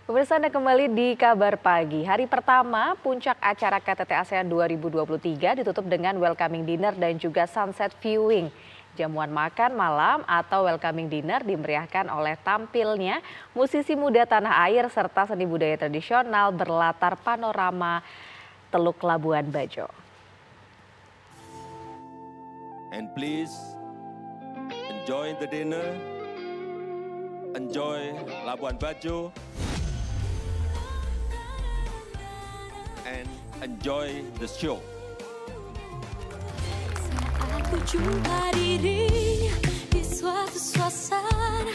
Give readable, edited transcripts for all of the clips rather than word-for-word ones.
Pemirsa, Anda kembali di Kabar Pagi. Hari pertama puncak acara KTT ASEAN 2023 ditutup dengan welcoming dinner dan juga sunset viewing. Jamuan makan malam atau welcoming dinner dimeriahkan oleh tampilnya musisi muda tanah air serta seni budaya tradisional berlatar panorama Teluk Labuan Bajo. And please enjoy the dinner, enjoy Labuan Bajo, and enjoy the show. Aku jumpa diri di suatu suasana,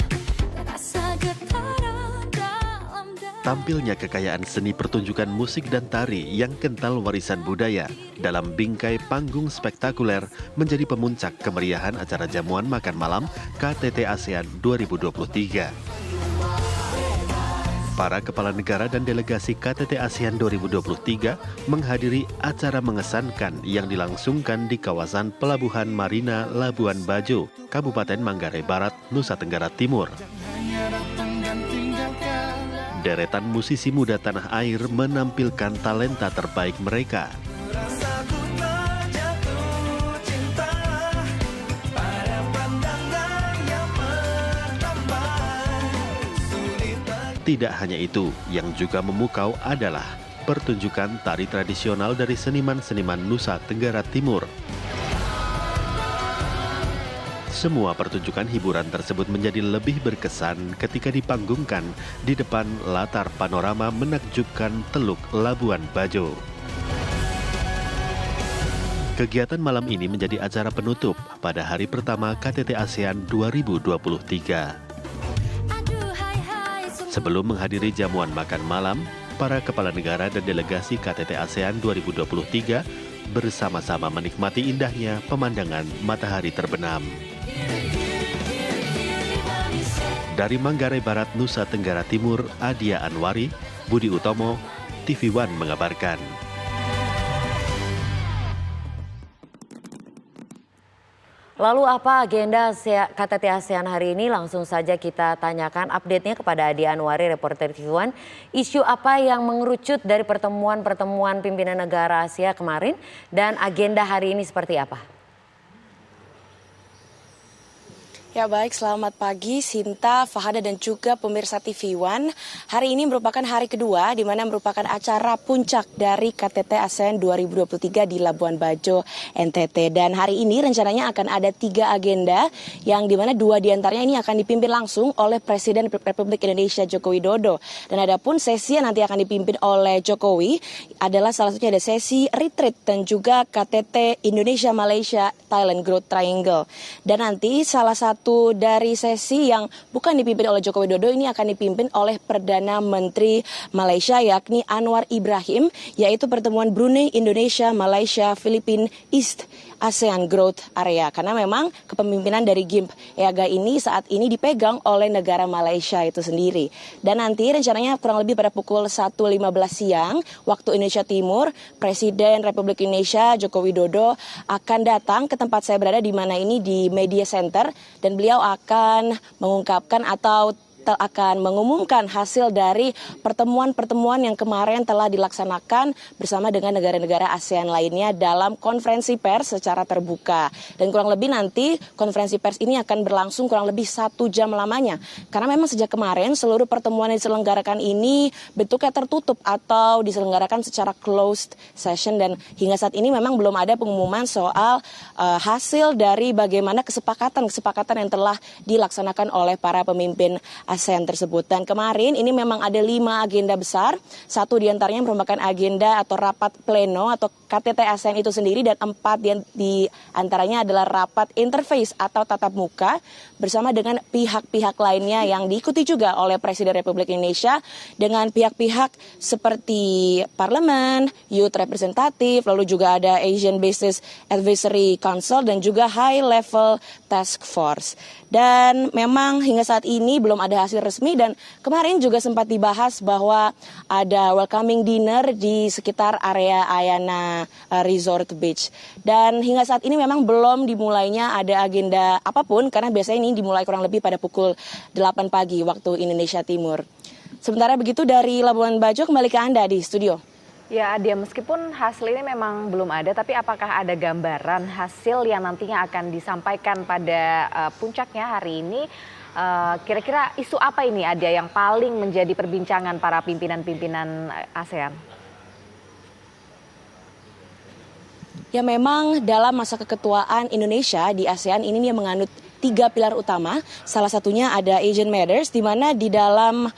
terasa getaran dalam dada. Tampilnya kekayaan seni pertunjukan musik dan tari yang kental warisan budaya dalam bingkai panggung spektakuler menjadi pemuncak kemeriahan acara jamuan makan malam KTT ASEAN 2023. Para kepala negara dan delegasi KTT ASEAN 2023 menghadiri acara mengesankan yang dilangsungkan di kawasan Pelabuhan Marina Labuan Bajo, Kabupaten Manggarai Barat, Nusa Tenggara Timur. Deretan musisi muda tanah air menampilkan talenta terbaik mereka. Tidak hanya itu, yang juga memukau adalah pertunjukan tari tradisional dari seniman-seniman Nusa Tenggara Timur. Semua pertunjukan hiburan tersebut menjadi lebih berkesan ketika dipanggungkan di depan latar panorama menakjubkan Teluk Labuan Bajo. Kegiatan malam ini menjadi acara penutup pada hari pertama KTT ASEAN 2023. Sebelum menghadiri jamuan makan malam, para kepala negara dan delegasi KTT ASEAN 2023 bersama-sama menikmati indahnya pemandangan matahari terbenam. Dari Manggarai Barat, Nusa Tenggara Timur, Adia Anwari, Budi Utomo, TV One mengabarkan. Lalu apa agenda KTT ASEAN hari ini? Langsung saja kita tanyakan update-nya kepada Adi Anwari, reporter TV One. Isu apa yang mengerucut dari pertemuan-pertemuan pimpinan negara Asia kemarin dan agenda hari ini seperti apa? Ya baik, selamat pagi Sinta, Fahada dan juga pemirsa TV One. Hari ini merupakan hari kedua di mana merupakan acara puncak dari KTT ASEAN 2023 di Labuan Bajo, NTT. Dan hari ini rencananya akan ada 3 agenda yang dimana 2 diantaranya ini akan dipimpin langsung oleh Presiden Republik Indonesia Joko Widodo. Dan ada pun sesi yang nanti akan dipimpin oleh Jokowi adalah salah satunya ada sesi retreat dan juga KTT Indonesia Malaysia Thailand Growth Triangle. Dan nanti salah satu dari sesi yang bukan dipimpin oleh Joko Widodo ini akan dipimpin oleh Perdana Menteri Malaysia yakni Anwar Ibrahim, yaitu pertemuan Brunei, Indonesia, Malaysia, Filipina, East ASEAN Growth Area. Karena memang kepemimpinan dari GIMP EAGA ini saat ini dipegang oleh negara Malaysia itu sendiri. Dan nanti rencananya kurang lebih pada pukul 1.15 siang waktu Indonesia Timur, Presiden Republik Indonesia Joko Widodo akan datang ke tempat saya berada di mana ini di Media Center, dan beliau akan mengungkapkan atau akan mengumumkan hasil dari pertemuan-pertemuan yang kemarin telah dilaksanakan bersama dengan negara-negara ASEAN lainnya dalam konferensi pers secara terbuka. Dan kurang lebih nanti konferensi pers ini akan berlangsung kurang lebih 1 jam lamanya. Karena memang sejak kemarin seluruh pertemuan yang diselenggarakan ini bentuknya tertutup atau diselenggarakan secara closed session, dan hingga saat ini memang belum ada pengumuman soal hasil dari bagaimana kesepakatan yang telah dilaksanakan oleh para pemimpin ASEAN tersebut. Dan kemarin ini memang ada 5 agenda besar. 1 diantaranya merupakan agenda atau rapat pleno atau KTT ASEAN itu sendiri, dan 4 di antaranya adalah rapat interface atau tatap muka bersama dengan pihak-pihak lainnya yang diikuti juga oleh Presiden Republik Indonesia dengan pihak-pihak seperti Parlemen, Youth Representative, lalu juga ada Asian Business Advisory Council dan juga High Level Task Force. Dan memang hingga saat ini belum ada hasil resmi, dan kemarin juga sempat dibahas bahwa ada welcoming dinner di sekitar area Ayana Resort Beach. Dan hingga saat ini memang belum dimulainya ada agenda apapun karena biasanya ini dimulai kurang lebih pada pukul 8 pagi waktu Indonesia Timur. Sementara begitu dari Labuan Bajo kembali ke Anda di studio. Ya, Adia, meskipun hasil ini memang belum ada, tapi apakah ada gambaran hasil yang nantinya akan disampaikan pada puncaknya hari ini? Kira-kira isu apa ini, Adia, yang paling menjadi perbincangan para pimpinan-pimpinan ASEAN? Ya, memang dalam masa keketuaan Indonesia di ASEAN ini dia menganut 3 pilar utama. Salah satunya ada Asian Matters, di mana di dalam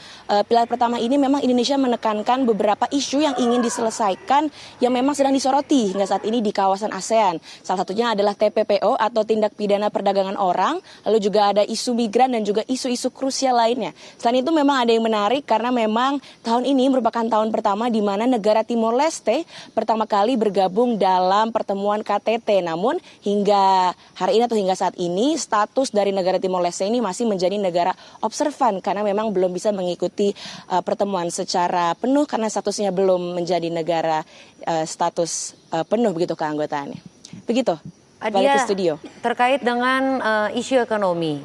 pilar pertama ini memang Indonesia menekankan beberapa isu yang ingin diselesaikan yang memang sedang disoroti hingga saat ini di kawasan ASEAN. Salah satunya adalah TPPO atau tindak pidana perdagangan orang, lalu juga ada isu migran dan juga isu-isu krusial lainnya. Selain itu memang ada yang menarik karena memang tahun ini merupakan tahun pertama di mana negara Timor Leste pertama kali bergabung dalam pertemuan KTT. Namun hingga hari ini atau hingga saat ini status dari negara Timor Leste ini masih menjadi negara observan karena memang belum bisa mengikuti pertemuan secara penuh karena statusnya belum menjadi negara status penuh begitu keanggotaannya. Begitu. Balik ke studio. Terkait dengan isu ekonomi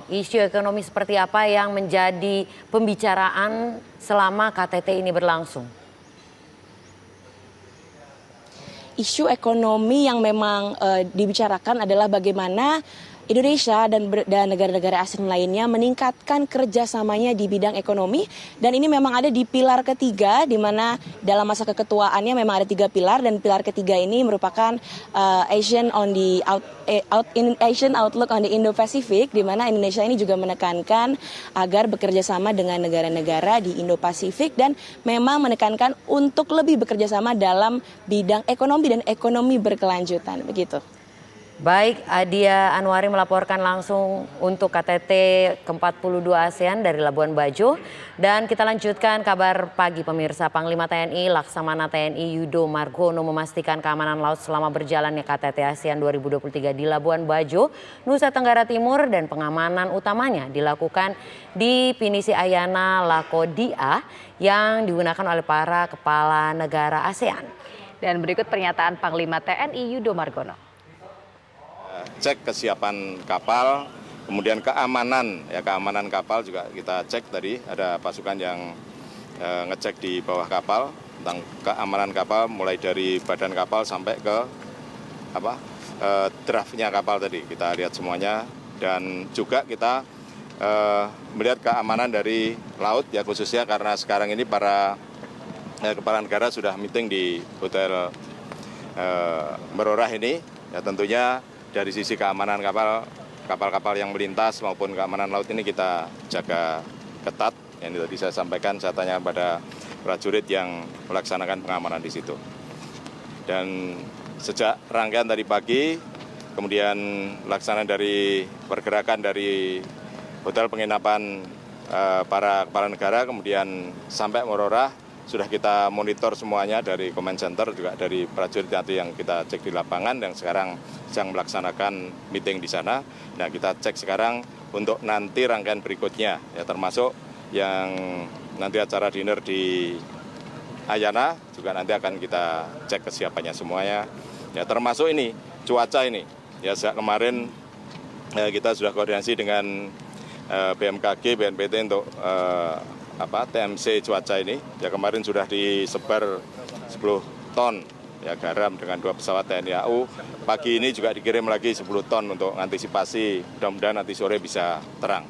seperti apa yang menjadi pembicaraan selama KTT ini berlangsung? Isu ekonomi yang memang dibicarakan adalah bagaimana Indonesia dan negara-negara ASEAN lainnya meningkatkan kerjasamanya di bidang ekonomi, dan ini memang ada di pilar ketiga, di mana dalam masa keketuaannya memang ada 3 pilar, dan pilar ketiga ini merupakan Asian Outlook on the Indo-Pacific, di mana Indonesia ini juga menekankan agar bekerja sama dengan negara-negara di Indo-Pasifik dan memang menekankan untuk lebih bekerja sama dalam bidang ekonomi dan ekonomi berkelanjutan, begitu. Baik, Adia Anwari melaporkan langsung untuk KTT ke-42 ASEAN dari Labuan Bajo. Dan kita lanjutkan kabar pagi pemirsa. Panglima TNI Laksamana TNI Yudo Margono memastikan keamanan laut selama berjalannya KTT ASEAN 2023 di Labuan Bajo, Nusa Tenggara Timur, dan pengamanan utamanya dilakukan di Pinisi Ayana Lakodia yang digunakan oleh para kepala negara ASEAN. Dan berikut pernyataan Panglima TNI Yudo Margono. Cek kesiapan kapal, kemudian keamanan kapal juga kita cek tadi, ada pasukan yang ngecek di bawah kapal tentang keamanan kapal mulai dari badan kapal sampai ke draftnya kapal tadi kita lihat semuanya, dan juga kita melihat keamanan dari laut ya, khususnya karena sekarang ini para kepala negara sudah meeting di Hotel Merorah ini ya, tentunya dari sisi keamanan kapal-kapal yang melintas maupun keamanan laut ini kita jaga ketat. Yang tadi saya sampaikan, saya tanya pada prajurit yang melaksanakan pengamanan di situ. Dan sejak rangkaian tadi pagi, kemudian pelaksanaan dari pergerakan dari hotel penginapan para kepala negara, kemudian sampai Merorah, sudah kita monitor semuanya dari command center, juga dari prajurit nanti yang kita cek di lapangan yang sekarang sedang melaksanakan meeting di sana. Nah, kita cek sekarang untuk nanti rangkaian berikutnya, ya termasuk yang nanti acara dinner di Ayana juga nanti akan kita cek kesiapannya semuanya. Ya termasuk ini cuaca ini. Ya sejak kemarin kita sudah koordinasi dengan BMKG, BNPT untuk TMC cuaca ini. Ya kemarin sudah disebar 10 ton ya garam dengan 2 pesawat TNI AU. Pagi ini juga dikirim lagi 10 ton untuk antisipasi, mudah-mudahan nanti sore bisa terang.